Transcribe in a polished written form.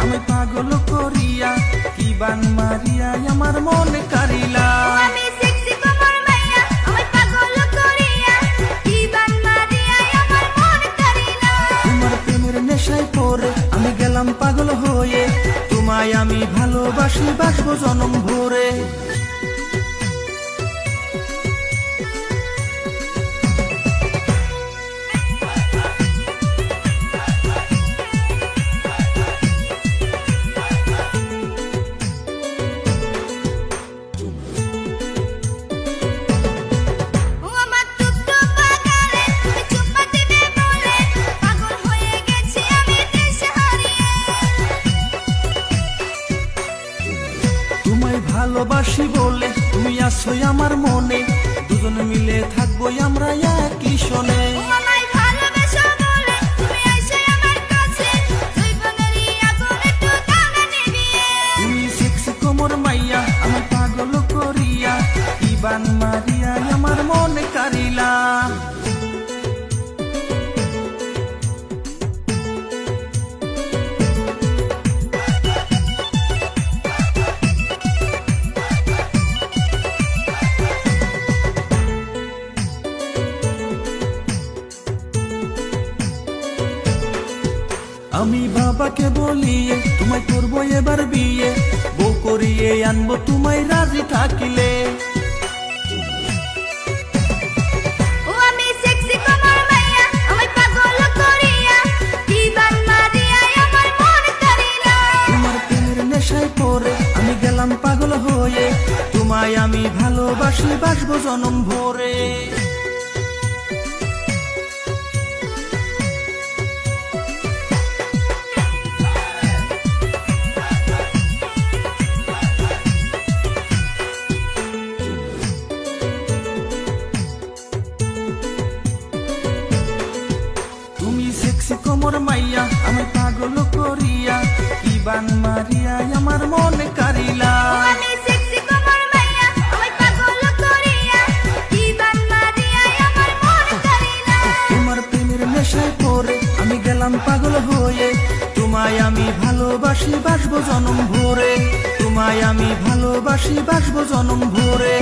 আমি পাগল করিয়া কি বান মারিয়া আমার মন কারিলা। আমি সেক্সি কোমর মাইয়া আমায় পাগল করিয়া কি বান মারিয়া আমার মন কারিলা। তোমার প্রেমের নেশায় পড়ে আমি গেলাম পাগল হয়ে, তোমায় আমি ভালোবাসি বাসবো জনম ভরে। তোমায় ভালোবাসি বলে তুমি আছো আমার মনে, দুজন মিলে থাকবো আমরা একই সনে। তুমি সেক্সি কোমর মাইয়া আমার পাগল করিয়া কি বান মারিয়া আমার মন কারিলা। আমি বাবাকে বলিয়ে তোমায় করবো এবার বিয়ে, বউ করিয়ে আনবো তোমায় রাজি থাকিলে। তোমার প্রেমের নেশায় পড়ে আমি গেলাম পাগল হয়ে, তোমায় আমি ভালোবাসি বাসবো জনম ভরে। সেক্সি কোমর মাইয়া আমি পাগল করিয়া কি বান মারিয়া আমার মন কারিলা। তোমার প্রেমের নেশায় পড়ে আমি গেলাম পাগল হয়ে, তোমায় আমি ভালোবাসি বাসবো জনম ভরে। তোমায় আমি ভালোবাসি বাসবো জনম ভরে।